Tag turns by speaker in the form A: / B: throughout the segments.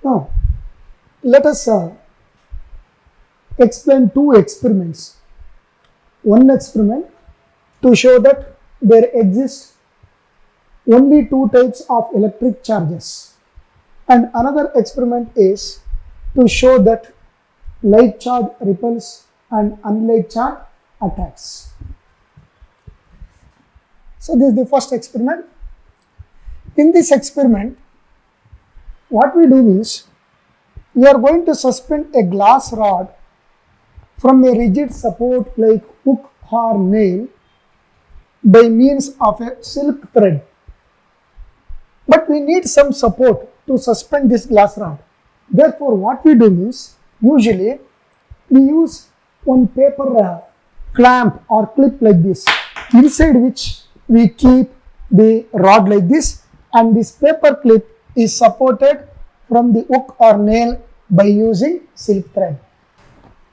A: Now, let us explain two experiments. One experiment to show that there exist only two types of electric charges, and another experiment is to show that light charge repels and unlight charge attracts. So this is the first experiment. In this experiment, what we do is we are going to suspend a glass rod from a rigid support like hook or nail by means of a silk thread. But we need some support to suspend this glass rod. Therefore, what we do is usually we use one paper clamp or clip like this, inside which we keep the rod like this, and this paper clip is supported from the hook or nail by using silk thread.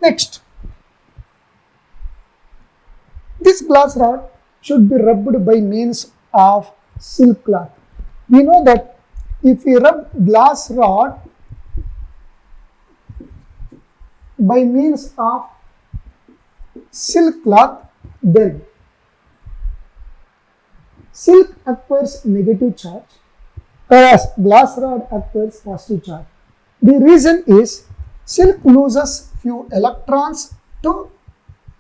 A: Next, this glass rod should be rubbed by means of silk cloth. We know that if we rub glass rod by means of silk cloth, then silk acquires negative charge, whereas glass rod acquires positive charge. The reason is silk loses few electrons to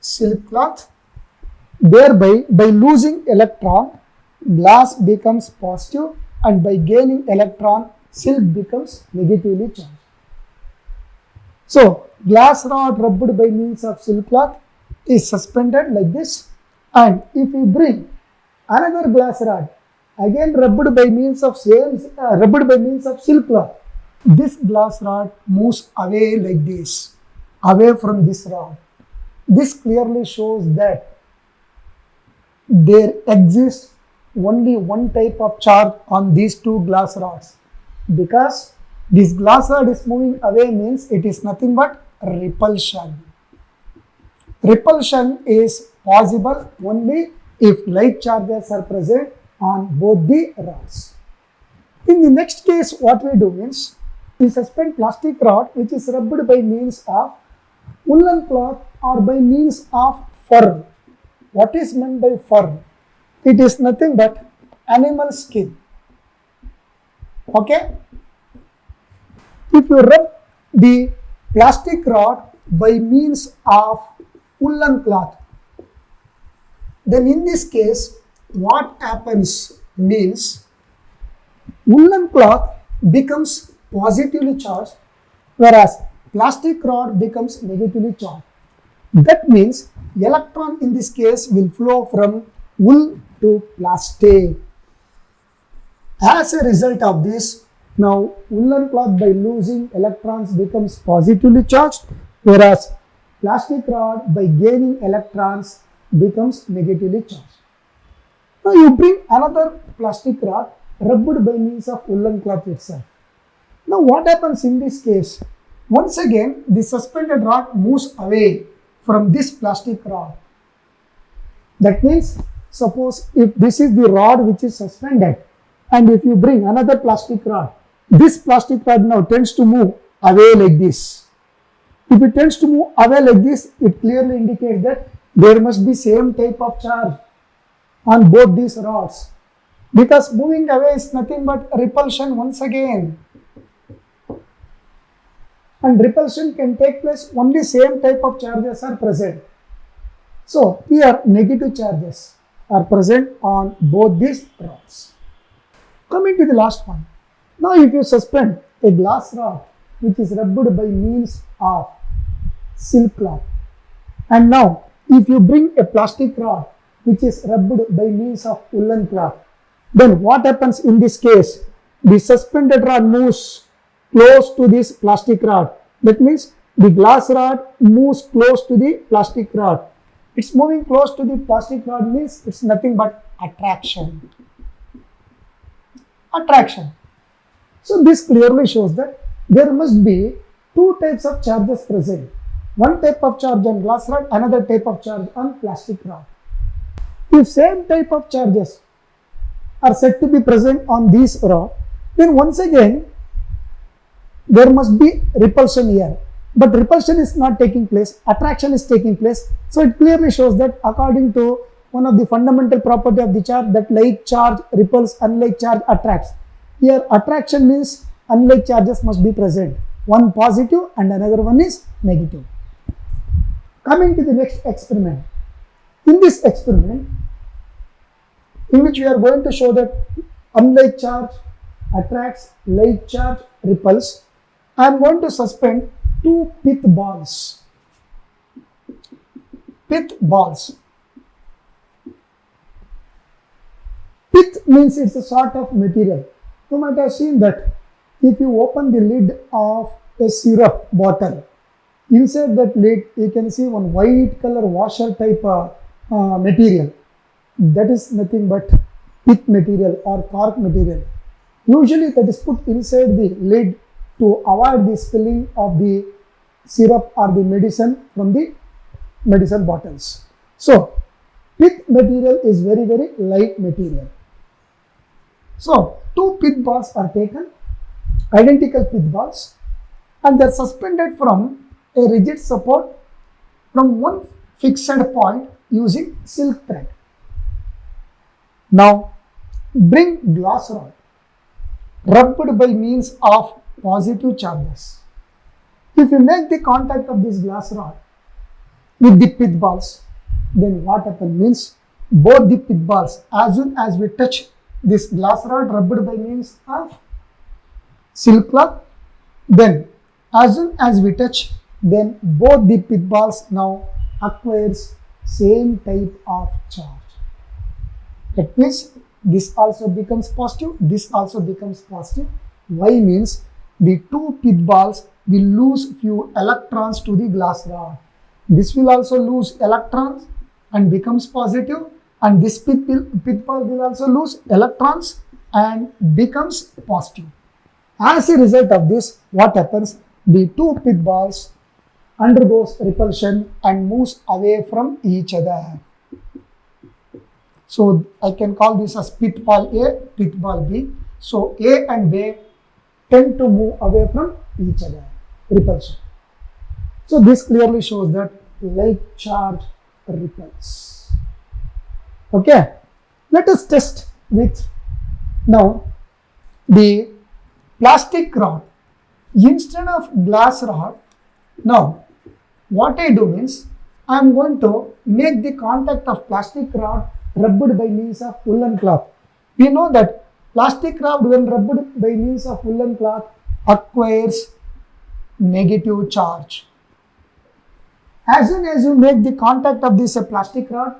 A: silk cloth. Thereby, by losing electron, glass becomes positive, and by gaining electron, silk becomes negatively charged. So, glass rod rubbed by means of silk cloth is suspended like this, and if we bring another glass rod again rubbed by means of silk cloth, this glass rod moves away like this, away from this rod. This clearly shows that there exists only one type of charge on these two glass rods. Because this glass rod is moving away means it is nothing but repulsion. Repulsion is possible only if light charges are present on both the rods. In the next case, what we do means we suspend plastic rod which is rubbed by means of woolen cloth or by means of fur. What is meant by fur? It is nothing but animal skin. Okay? If you rub the plastic rod by means of woolen cloth, then in this case, what happens means woolen cloth becomes positively charged, whereas plastic rod becomes negatively charged. That means electron in this case will flow from wool to plastic. As a result of this, now woolen cloth by losing electrons becomes positively charged, whereas plastic rod by gaining electrons becomes negatively charged. Now you bring another plastic rod rubbed by means of woolen cloth itself. Now what happens in this case? Once again, the suspended rod moves away from this plastic rod. That means, suppose if this is the rod which is suspended, and if you bring another plastic rod, this plastic rod now tends to move away like this. If it tends to move away like this, it clearly indicates that there must be same type of charge on both these rods, because moving away is nothing but repulsion once again, and repulsion can take place only same type of charges are present. So here negative charges are present on both these rods. Coming to the last one. Now if you suspend a glass rod which is rubbed by means of silk cloth, and now if you bring a plastic rod which is rubbed by means of woolen cloth, then what happens in this case? The suspended rod moves close to this plastic rod. That means the glass rod moves close to the plastic rod. It's moving close to the plastic rod means it's nothing but attraction. Attraction. So this clearly shows that there must be two types of charges present. One type of charge on glass rod, another type of charge on plastic rod. If same type of charges are said to be present on this rod, then once again there must be repulsion here. But repulsion is not taking place, attraction is taking place. So it clearly shows that according to one of the fundamental property of the charge, that like charge repels, unlike charge attracts. Here attraction means unlike charges must be present. One positive and another one is negative. Coming to the next experiment. In this experiment, in which we are going to show that unlike charge attracts, like charge repels, I am going to suspend two pith balls. Pith balls. Pith means it's a sort of material. You might have seen that if you open the lid of a syrup bottle, inside that lid you can see one white color washer type material. That is nothing but pith material or cork material. Usually that is put inside the lid to avoid the spilling of the syrup or the medicine from the medicine bottles. So pith material is very light material. So two pith balls are taken, identical pith balls, and they are suspended from a rigid support from one fixed point using silk thread. Now bring glass rod rubbed by means of positive charges. If you make the contact of this glass rod with the pith balls, then what happens means both the pith balls, as soon as we touch this glass rod rubbed by means of silk cloth, then as soon as we touch, then both the pith balls now acquires same type of charge. That means this also becomes positive, this also becomes positive. Why means the two pith balls will lose few electrons to the glass rod. This will also lose electrons and becomes positive, and this pith ball will also lose electrons and becomes positive. As a result of this, what happens? The two pith balls undergoes repulsion and moves away from each other. So I can call this as pith ball A, pith ball B. So A and B tend to move away from each other, repulsion. So this clearly shows that like charge repels. Okay, let us test with now the plastic rod instead of glass rod. Now what I do means I am going to make the contact of plastic rod rubbed by means of woolen cloth. We know that plastic rod when rubbed by means of woolen cloth acquires negative charge. As soon as you make the contact of this plastic rod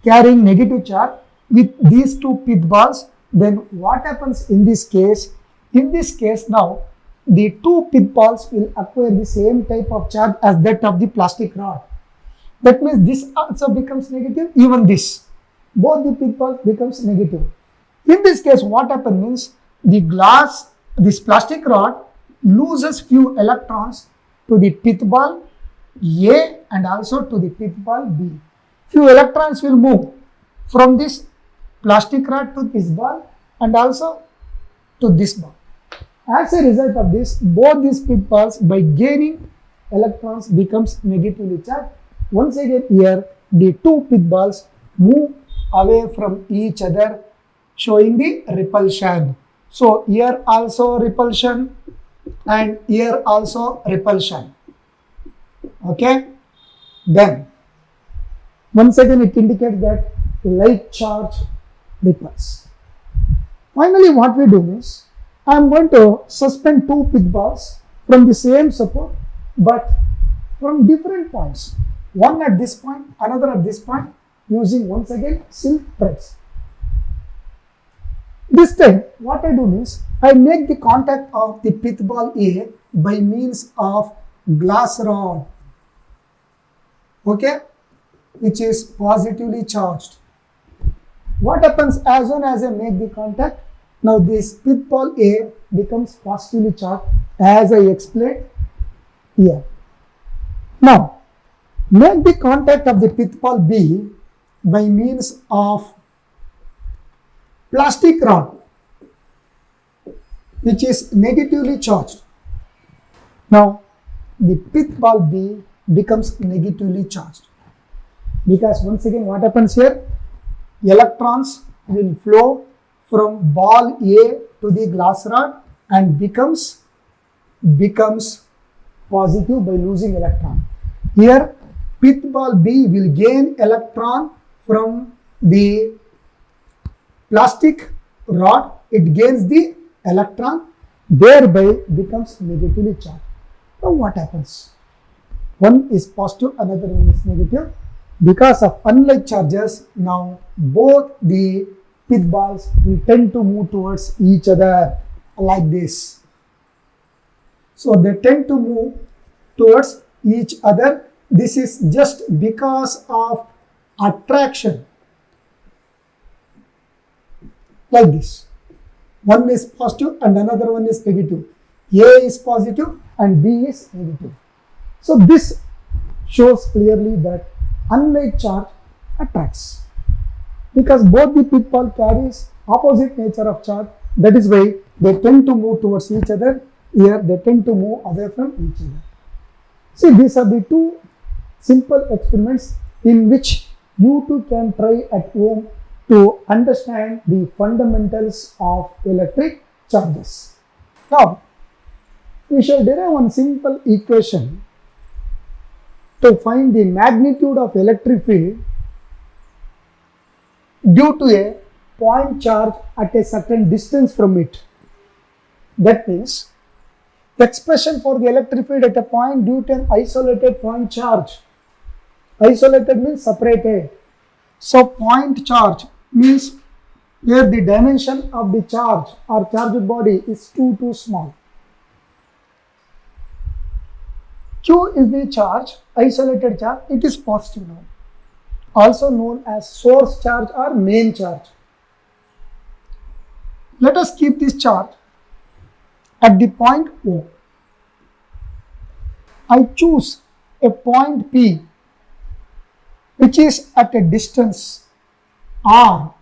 A: carrying negative charge with these two pith balls, then what happens in this case? In this case now, the two pith balls will acquire the same type of charge as that of the plastic rod. That means this also becomes negative, even this. Both the pith balls becomes negative. In this case, what happens means this plastic rod loses few electrons to the pith ball A and also to the pith ball B. Few electrons will move from this plastic rod to this ball and also to this ball. As a result of this, both these pith balls by gaining electrons becomes negatively charged. Once again here, the two pith balls move away from each other, showing the repulsion. So here also repulsion and here also repulsion. Okay, then once again it indicates that like charge repels. Finally what we do is I am going to suspend two pith balls from the same support but from different points, one at this point, another at this point, using once again silk threads. This time what I do is I make the contact of the pith ball A by means of glass rod, okay, which is positively charged. What happens as soon as I make the contact? Now this pith ball A becomes positively charged as I explained here. Now make the contact of the pith ball B by means of plastic rod which is negatively charged. Now the pith ball B becomes negatively charged, because once again what happens here, electrons will flow from ball A to the glass rod and becomes positive by losing electron. Here pith ball B will gain electron from the plastic rod, it gains the electron, thereby becomes negatively charged. Now what happens? One is positive, another one is negative. Because of unlike charges, now both the pith balls will tend to move towards each other like this. So they tend to move towards each other. This is just because of attraction, like this. One is positive and another one is negative. A is positive and B is negative. So this shows clearly that unlike charge attracts, because both the pith ball carries opposite nature of charge. That is why they tend to move towards each other. Here they tend to move away from each other. See, these are the two simple experiments in which you too can try at home to understand the fundamentals of electric charges. Now we shall derive one simple equation to find the magnitude of electric field due to a point charge at a certain distance from it. That means the expression for the electric field at a point due to an isolated point charge. Isolated means separated. So point charge means where the dimension of the charge or charged body is too small. Q is the charge, isolated charge, it is positive now, also known as source charge or main charge. Let us keep this charge at the point O. I choose a point P which is at a distance R,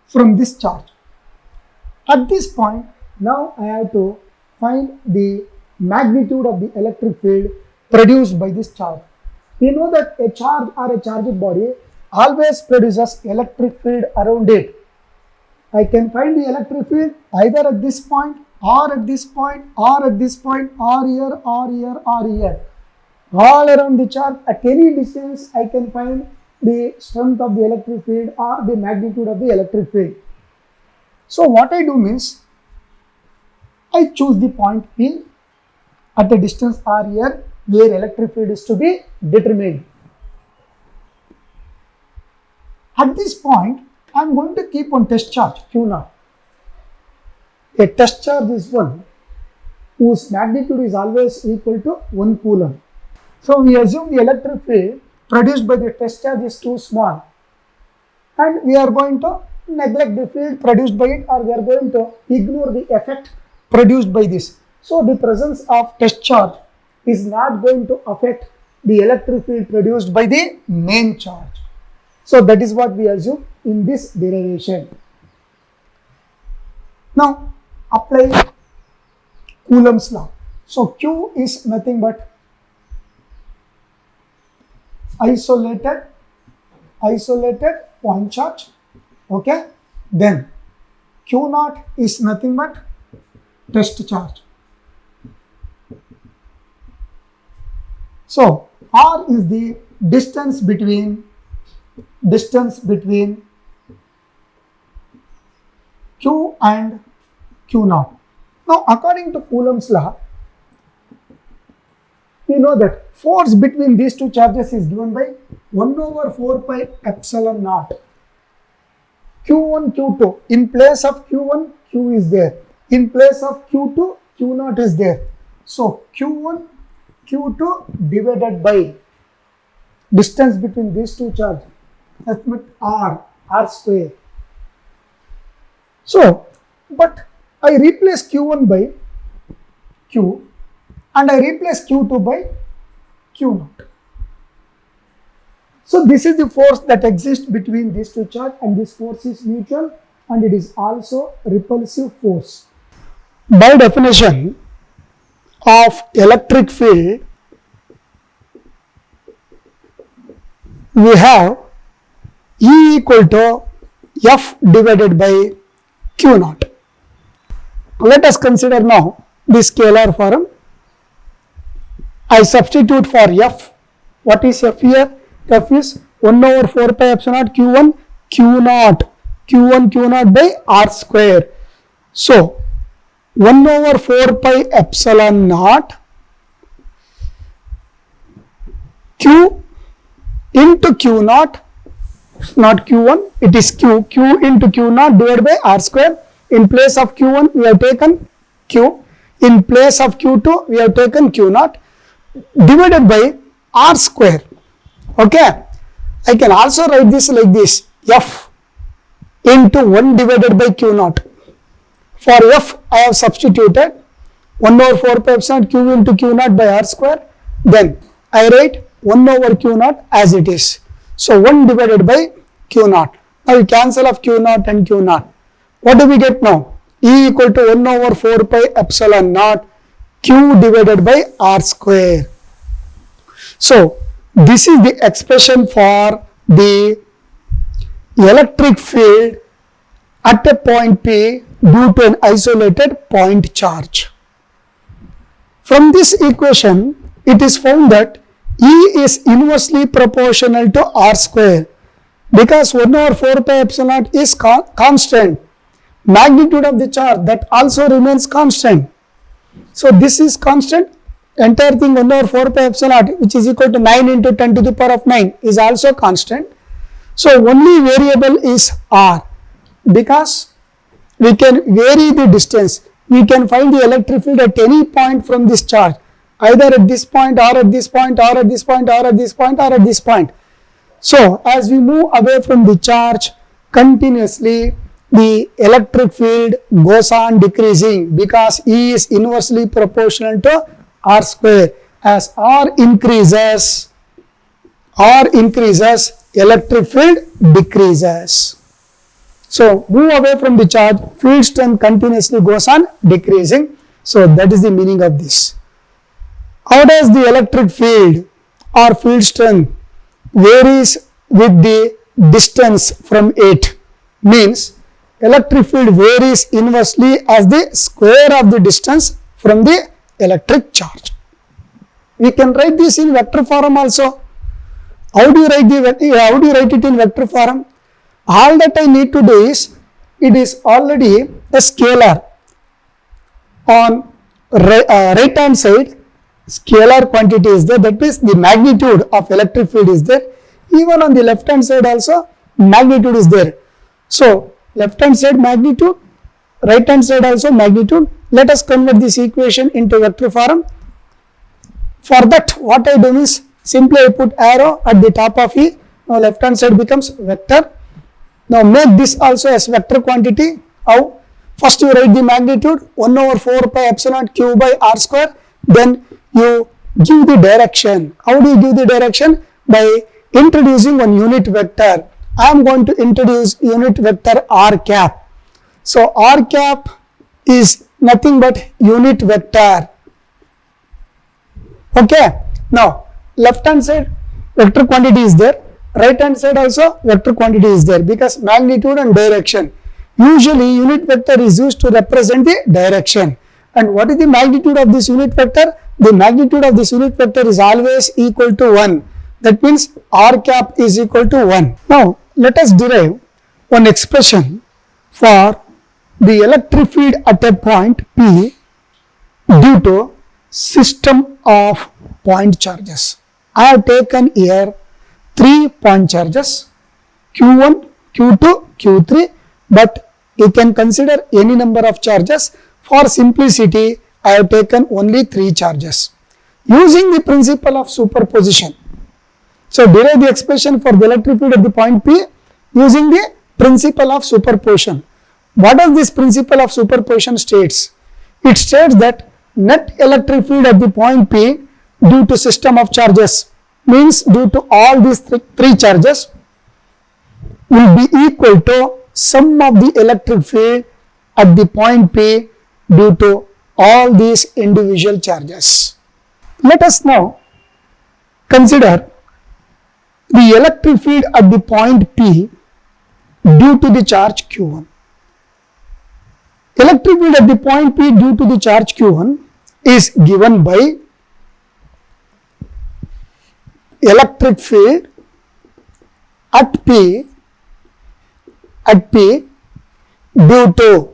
A: from this charge. At this point, now I have to find the magnitude of the electric field produced by this charge. We know that a charge or a charged body always produces electric field around it. I can find the electric field either at this point or at this point or at this point or here or here or here. All around the charge at any distance I can find the strength of the electric field or the magnitude of the electric field. So what I do means, I choose the point P at a distance R here where electric field is to be determined. At this point, I am going to keep one test charge Q0. A test charge is one whose magnitude is always equal to 1 coulomb. So we assume the electric field produced by the test charge is too small, and we are going to neglect the field produced by it, or we are going to ignore the effect produced by this. So the presence of test charge is not going to affect the electric field produced by the main charge. So that is what we assume in this derivation. Now apply Coulomb's law. So Q is nothing but isolated point charge. Okay, then Q0 is nothing but test charge. So R is the distance between Q and Q0. Now according to Coulomb's law, we know that force between these two charges is given by 1 over 4 pi epsilon naught. Q1, Q2, in place of Q1, Q is there. In place of Q2, Q0 is there. So Q1, Q2 divided by distance between these two charges, that's meant R square. So, but I replace Q1 by Q and I replace Q2 by Q0. So this is the force that exists between these two charges, and this force is mutual and it is also repulsive force. by definition of electric field, we have E equal to F divided by Q naught. Let us consider now the scalar form. I substitute for F. What is F here? F is 1 over 4 pi epsilon naught Q1 Q naught, Q1 Q naught by R square. So 1 over 4 pi epsilon naught Q into Q naught, not Q1, it is Q into Q naught divided by R square. In place of Q1 we have taken Q, in place of Q2 we have taken Q naught divided by R square. Okay, I can also write this like this, F into 1 divided by Q naught. For F I have substituted 1 over 4 pi epsilon Q into Q naught by R square, then I write 1 over Q naught as it is. So 1 divided by Q naught. Now we cancel off Q naught and Q naught. What do we get now? E equal to 1 over 4 pi epsilon naught Q divided by R square. So this is the expression for the electric field at a point P due to an isolated point charge. From this equation, it is found that E is inversely proportional to R square because 1 over 4 pi epsilon naught is constant. Magnitude of the charge that also remains constant. So this is constant. Entire thing 1 over 4 pi epsilon naught, which is equal to 9 into 10 to the power of 9, is also constant. So only variable is R. Because we can vary the distance, we can find the electric field at any point from this charge, either at this point or at this point or at this point or at this point or at this point. So as we move away from the charge, continuously the electric field goes on decreasing because E is inversely proportional to R square. As R increases, electric field decreases. So move away from the charge, field strength continuously goes on decreasing. So that is the meaning of this. How does the electric field or field strength varies with the distance from it? Means electric field varies inversely as the square of the distance from the electric charge. We can write this in vector form also. How do you write it in vector form? All that I need to do is, it is already a scalar. On right hand side, scalar quantity is there, that means the magnitude of electric field is there. Even on the left hand side also, magnitude is there. So left hand side magnitude, right hand side also magnitude. Let us convert this equation into vector form. For that, what I do is simply I put arrow at the top of E. Now left hand side becomes vector. Now make this also as vector quantity. How? First you write the magnitude 1 over 4 pi epsilon Q by R square. Then you give the direction. How do you give the direction? By introducing one unit vector. I am going to introduce unit vector R cap. So R cap is nothing but unit vector. Okay. Now left hand side vector quantity is there. Right hand side also vector quantity is there because magnitude and direction. Usually unit vector is used to represent the direction. And what is the magnitude of this unit vector? The magnitude of this unit vector is always equal to 1. That means R cap is equal to 1. Now let us derive one expression for the electric field at a point P due to system of point charges. I have taken here 3 point charges, Q1, Q2, Q3, but you can consider any number of charges. For simplicity, I have taken only 3 charges. Using the principle of superposition. So derive the expression for the electric field at the point P using the principle of superposition. What does this principle of superposition states? It states that net electric field at the point P due to system of charges, means due to all these three charges, will be equal to sum of the electric field at the point P due to all these individual charges. Let us now consider the electric field at the point P due to the charge Q1. Electric field at the point P due to the charge Q1 is given by electric field at P due to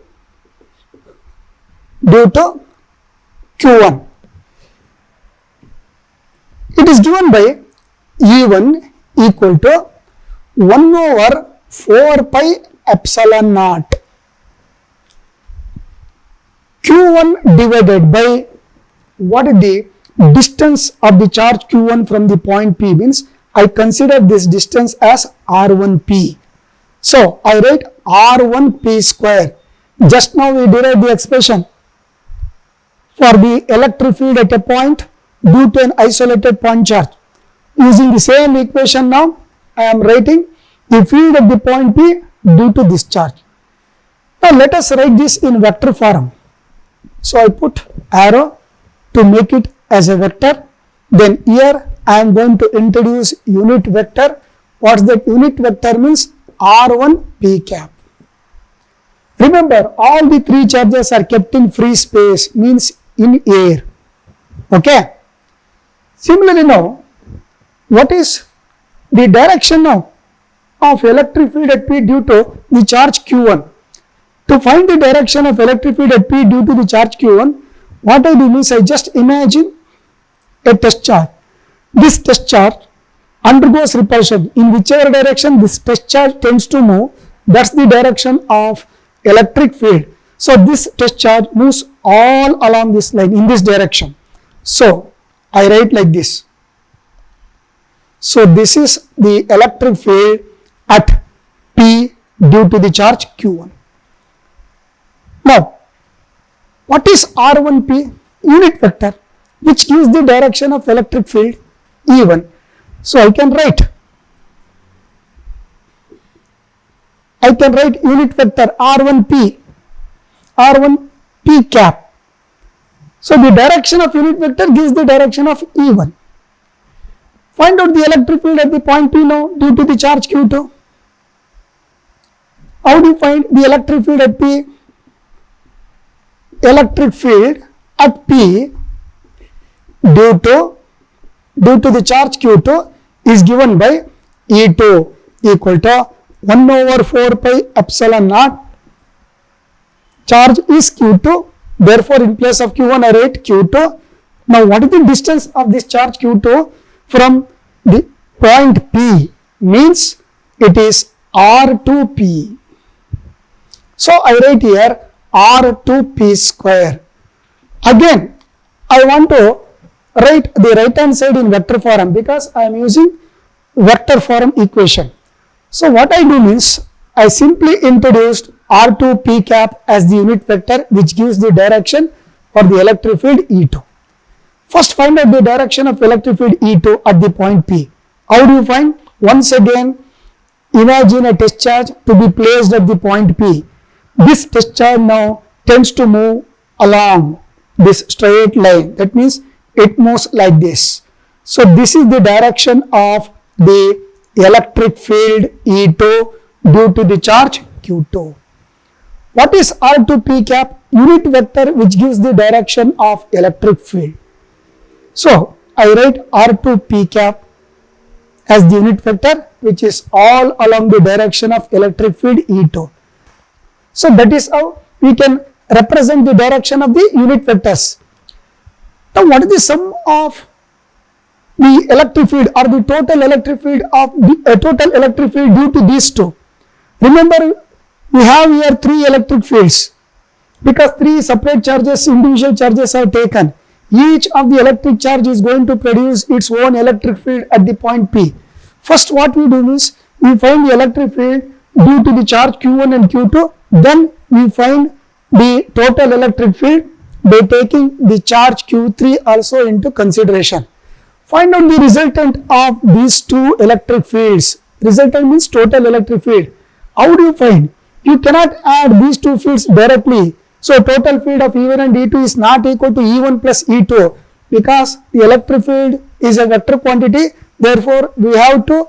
A: Q1. It is given by E1 equal to 1 over 4 pi epsilon naught Q1 divided by what is the distance of the charge Q1 from the point P, means I consider this distance as R1P. So I write R1P square. Just now we derived the expression for the electric field at a point due to an isolated point charge. Using the same equation now, I am writing the field at the point P due to this charge. Now let us write this in vector form. So I put arrow to make it as a vector. Then here I am going to introduce unit vector. What's that unit vector means? R1 P cap. Remember, all the three charges are kept in free space, means in air. Okay. Similarly now, what is the direction now of electric field at P due to the charge Q1? To find the direction of electric field at P due to the charge Q1, what I do means I just imagine a test charge. This test charge undergoes repulsion. In whichever direction this test charge tends to move, that's the direction of electric field. So this test charge moves all along this line in this direction. So I write like this. So this is the electric field at P due to the charge Q1. Now, what is R1P? Unit vector which gives the direction of electric field E1. So I can write unit vector R1P cap. So the direction of unit vector gives the direction of E1. Find out the electric field at the point P now due to the charge Q2. How do you find the electric field at P? Electric field at P due to the charge Q2 is given by E2 equal to 1 over 4 pi epsilon naught. Charge is Q2, therefore in place of Q1 I write Q2. Now what is the distance of this charge Q2 from the point P? Means it is R2P. So I write here R2P square. Again I want to write the right hand side in vector form because I am using vector form equation. So what I do means I simply introduced R2P cap as the unit vector which gives the direction for the electric field E2. First find out the direction of electric field E2 at the point P. How do you find? Once again imagine a test charge to be placed at the point P. This test charge now tends to move along this straight line. That means it moves like this. So this is the direction of the electric field E2 due to the charge Q2. What is R2P cap? Unit vector which gives the direction of electric field. So I write R2P cap as the unit vector which is all along the direction of electric field E2. So that is how we can represent the direction of the unit vectors. Now what is the sum of the electric field or the total electric field of the total electric field due to these two? Remember we have here three electric fields because three separate charges, individual charges are taken. Each of the electric charge is going to produce its own electric field at the point P. First what we do is we find the electric field due to the charge Q1 and Q2. Then we find the total electric field by taking the charge Q3 also into consideration. Find out the resultant of these two electric fields. Resultant means total electric field. How do you find? You cannot add these two fields directly. So total field of E1 and E2 is not equal to E1 plus E2 because the electric field is a vector quantity. Therefore, we have to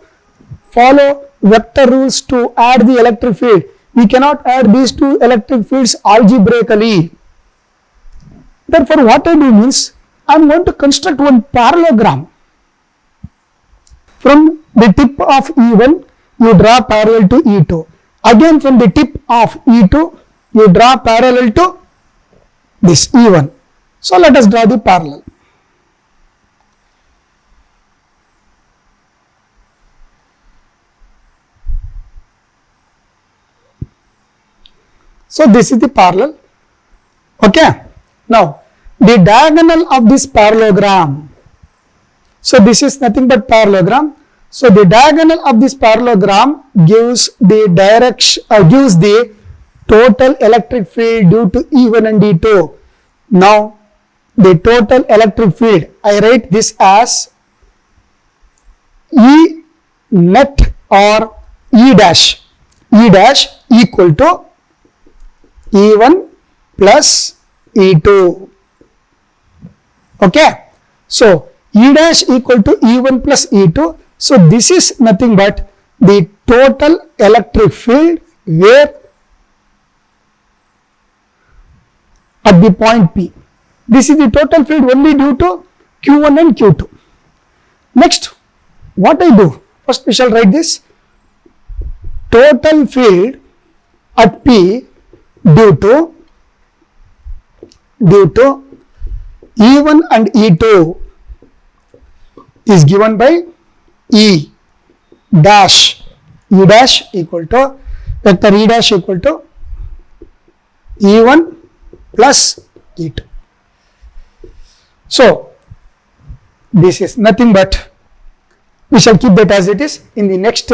A: follow vector rules to add the electric field. We cannot add these two electric fields algebraically. Therefore, what I do means I am going to construct one parallelogram. From the tip of E1, you draw parallel to E2. Again, from the tip of E2, you draw parallel to this E1. So, let us draw the parallel. So, this is the parallel. Okay. Now, the diagonal of this parallelogram. So, this is nothing but parallelogram. So, the diagonal of this parallelogram gives the direction, gives the total electric field due to E1 and E2. Now, the total electric field, I write this as E net or E dash equal to E1 plus E2. Okay. So, E dash equal to E1 plus E2. So, this is nothing but the total electric field where at the point P. This is the total field only due to Q1 and Q2. Next, what I do? First we shall write this total field at P due to E1 and E2 is given by E dash equal to vector E dash equal to E1 plus E2. So, this is nothing but, we shall keep that as it is. In the next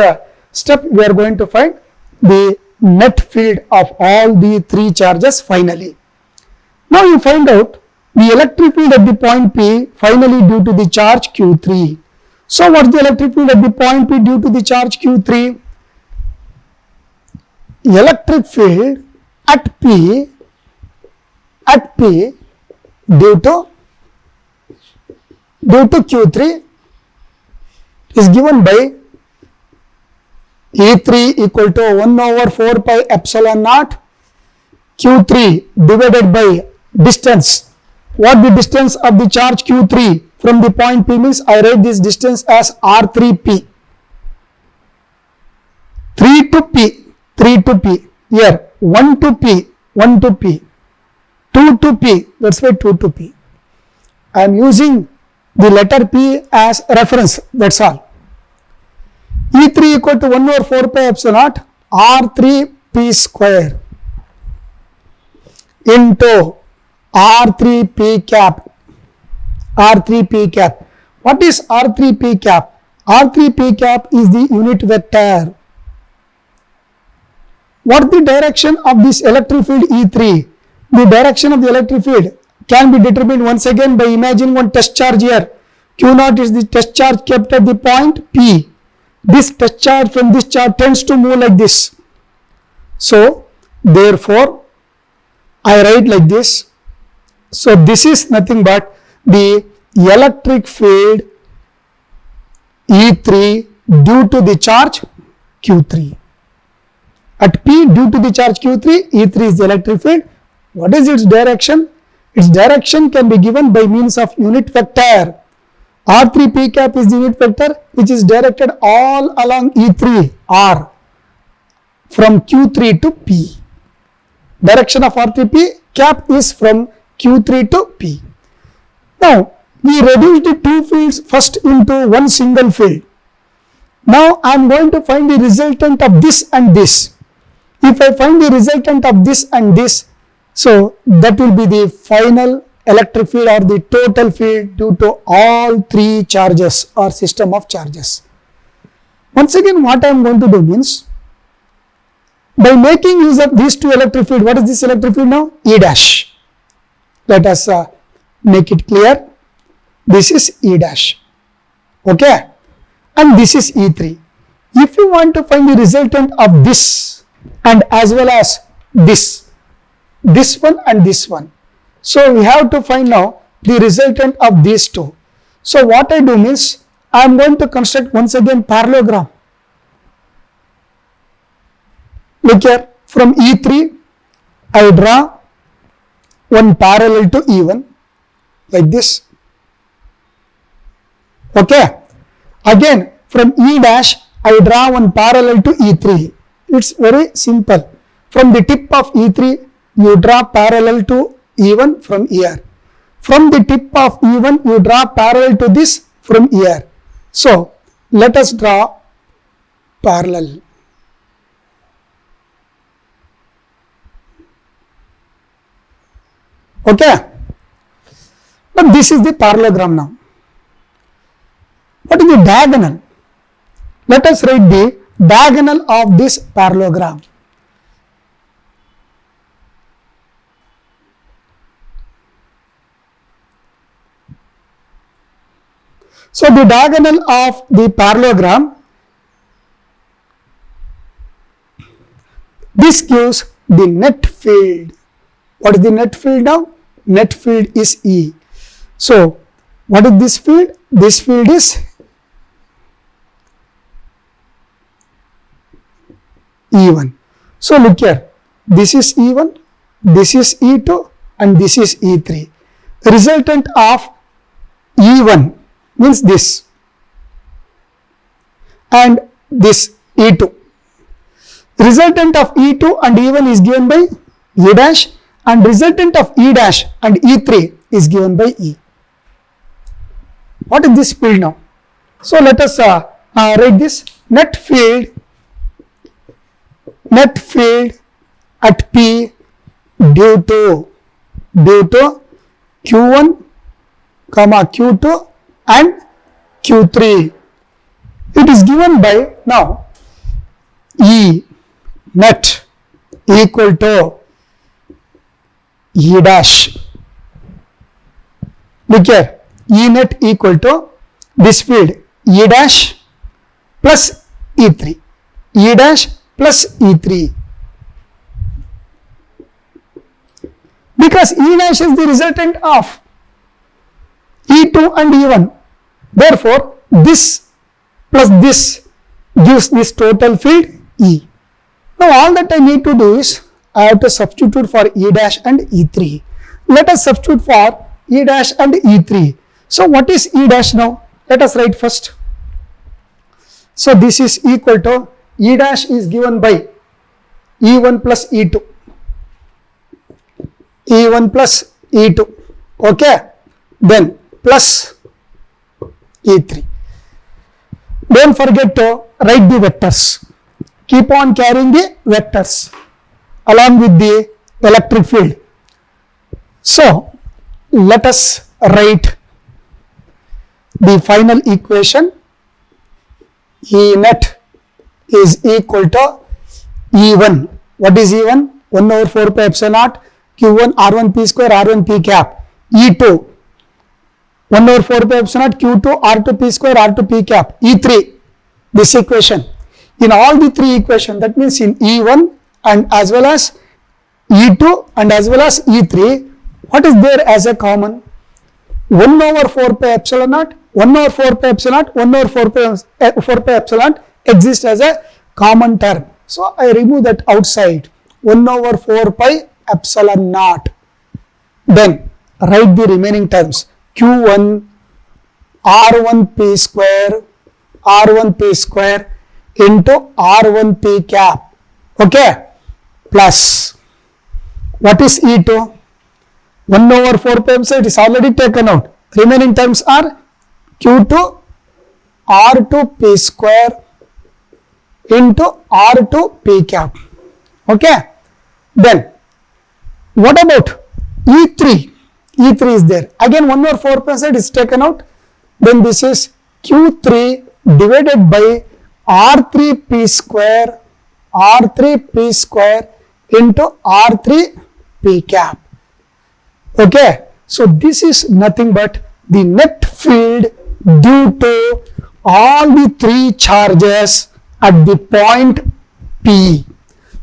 A: step, we are going to find the net field of all the three charges finally. Now, you find out the electric field at the point P finally due to the charge Q3. So, what is the electric field at the point P due to the charge Q3? Electric field at P due to Q3 is given by E3 equal to 1 over 4 pi epsilon naught Q3 divided by distance. What the distance of the charge Q3 from the point P means? I write this distance as R3P. 3 to P, here 1 to P, 2 to P, that's why 2 to P. I am using the letter P as reference, that's all. E3 equal to 1 over 4 pi epsilon naught R3P square into R3P cap. What is R3P cap? R3P cap is the unit vector. What the direction of this electric field E3? The direction of the electric field can be determined once again by imagining one test charge here. Q0 is the test charge kept at the point P. This test charge from this charge tends to move like this. So, therefore, I write like this. So, this is nothing but the electric field E3 due to the charge Q3. At P due to the charge Q3, E3 is the electric field. What is its direction? Its direction can be given by means of unit vector. R3P cap is the unit vector which is directed all along E3 R from Q3 to P. Direction of R3P cap is from Q3 to P. Now, we reduced the two fields first into one single field. Now, I am going to find the resultant of this and this. If I find the resultant of this and this, so that will be the final electric field or the total field due to all three charges or system of charges. Once again, what I am going to do means, by making use of these two electric field, what is this electric field now? E dash. Let us make it clear. This is E dash. Okay. And this is E3. If you want to find the resultant of this and as well as this, this one and this one. So we have to find now the resultant of these two. So what I do means, I am going to construct once again parallelogram. Look here, from E3, I draw one parallel to E1, like this. Okay. Again, from E dash, I draw one parallel to E3. It's very simple. From the tip of E3, you draw parallel to E1 from here. From the tip of E1, you draw parallel to this from here. So, let us draw parallel. Okay. But this is the parallelogram now. What is the diagonal? Let us write the diagonal of this parallelogram. So the diagonal of the parallelogram, this gives the net field. What is the net field now? Net field is E. So what is this field? This field is E1. So look here, this is E1, this is E2 and this is E3. Resultant of E1 means this and this E2. Resultant of E2 and E1 is given by E dash and resultant of E dash and E3 is given by E. What is this field now? So let us write this net field at P due to Q1, Q2 and Q3. It is given by now E net equal to E dash. Look here, E net equal to this field E dash plus E3. E dash plus E3. Because E dash is the resultant of E2 and E1. Therefore, this plus this gives this total field E. Now, all that I need to do is I have to substitute for E dash and E3. Let us substitute for E dash and E3. So, what is E dash now? Let us write first. So, this is equal to E dash is given by E1 plus E2. E1 plus E2. Okay. Then plus E3. Don't forget to write the vectors. Keep on carrying the vectors along with the electric field. So, let us write the final equation. E net is equal to E1. What is E1? 1 over 4 pi epsilon naught Q1 R1 P square R1 P cap. E2 1 over 4 pi epsilon naught Q2 R2 P square R2 P cap. E3, this equation. In all the three equations, that means in E1 and as well as E2 and as well as E3, what is there as a common? 1 over 4 pi epsilon naught, 1 over 4 pi epsilon naught, 1 over 4 pi epsilon naught exists as a common term. So I remove that outside. 1 over 4 pi epsilon naught. Then write the remaining terms. Q1 R1 P square into R1 P cap. Okay. Plus what is E2? 1 over 4 pi epsilon is already taken out. Remaining terms are Q2 R2 P square into R2 P cap. Okay. Then what about E3? E3 is there. Again 1 over 4 pi is taken out. Then this is Q3 divided by R3 P square into R3 P cap. Okay. So this is nothing but the net field due to all the three charges at the point P.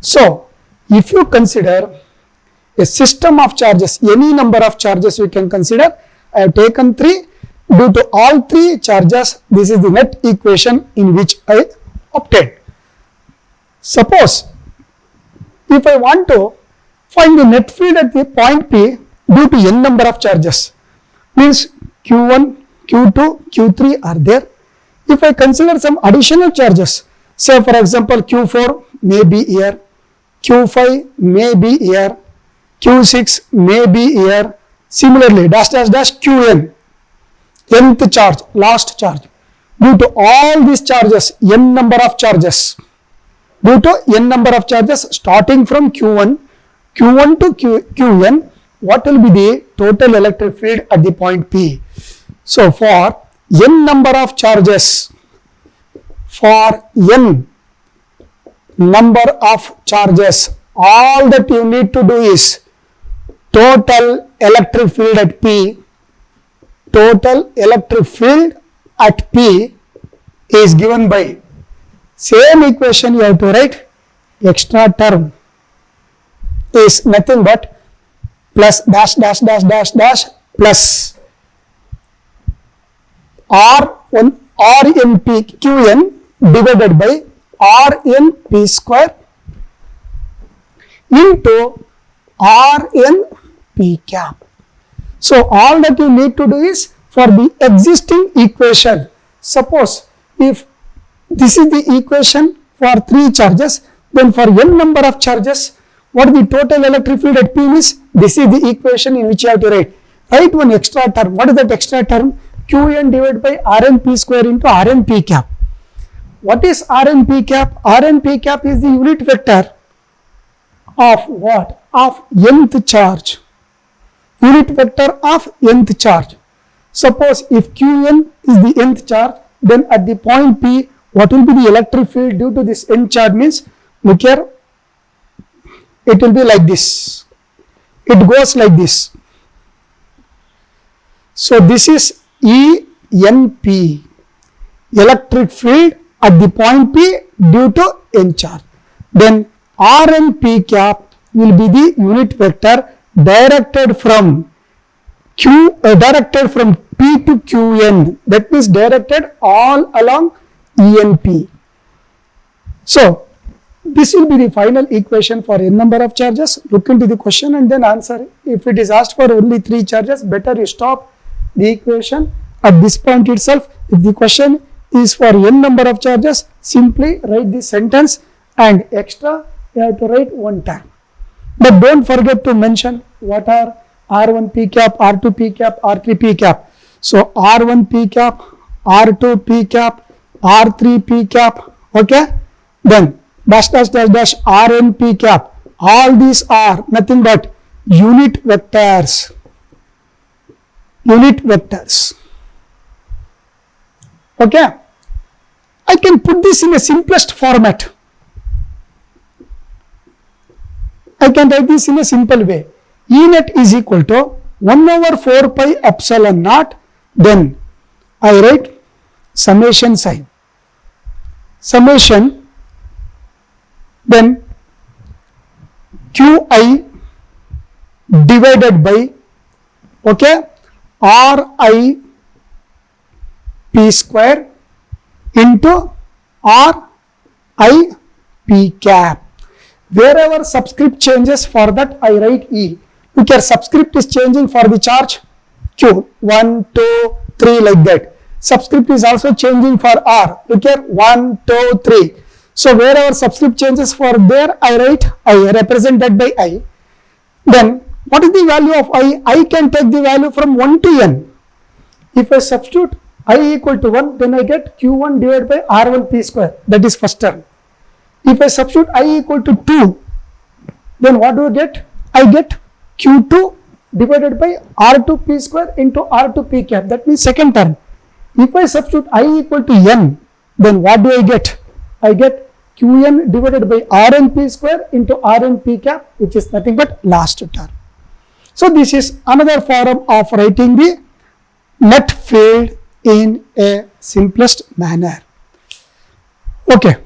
A: So if you consider a system of charges, any number of charges you can consider. I have taken 3. Due to all 3 charges, this is the net equation in which I obtained. Suppose if I want to find the net field at the point P due to n number of charges, means Q1, Q2, Q3 are there. If I consider some additional charges, say for example Q4 may be here, Q5 may be here, Q6 may be here, similarly dash dash dash Qn, nth charge, last charge. Due to all these charges, n number of charges, due to n number of charges starting from Q1 to Qn, what will be the total electric field at the point P? So for n number of charges, all that you need to do is total electric field at P. Total electric field at P is given by same equation. You have to write extra term is nothing but plus dash dash dash dash dash plus Rn P Qn divided by Rn P square into Rn P cap. So all that you need to do is for the existing equation, suppose if this is the equation for 3 charges, then for n number of charges, what the total electric field at P is? This is the equation in which you have to write one extra term. What is that extra term? Qn divided by Rn P square into Rn P cap. What is Rn P cap? Rn P cap is the unit vector of what? Of nth charge. Unit vector of nth charge. Suppose if Qn is the nth charge, then at the point P, what will be the electric field due to this nth charge? Means, look here, it will be like this. It goes like this. So this is ENP, electric field at the point P due to n charge. Then Rn P cap will be the unit vector directed from P to Qn, that means directed all along ENP. So this will be the final equation for n number of charges. Look into the question and then answer. If it is asked for only 3 charges, better you stop the equation at this point itself. If the question is for n number of charges, simply write the sentence and extra you have to write one time. But don't forget to mention what are R1 P cap, R2 P cap, R3 P cap. So R1 P cap, R2 P cap, R3 P cap, okay? Then dash dash dash dash Rn P cap. All these are nothing but unit vectors. Unit vectors. Okay? I can put this in a simplest format. I can write this in a simple way. E net is equal to 1 over 4 pi epsilon naught. Then I write summation sign. Summation. Then Qi divided by, okay, Ri P square into Ri P cap. Wherever subscript changes, for that I write E. Look here, subscript is changing for the charge Q, 1, 2, 3 like that. Subscript is also changing for R. Look here, 1, 2, 3. So wherever subscript changes for there, I write I, represented by I. Then what is the value of I? I can take the value from 1 to n. If I substitute I equal to 1, then I get Q1 divided by R1 P square. That is first term. If I substitute I equal to 2, then what do I get? I get Q2 divided by R2 P square into R2 P cap. That means second term. If I substitute I equal to n, then what do I get? I get Qn divided by Rn P square into Rn P cap, which is nothing but last term. So this is another form of writing the net field in a simplest manner. Okay.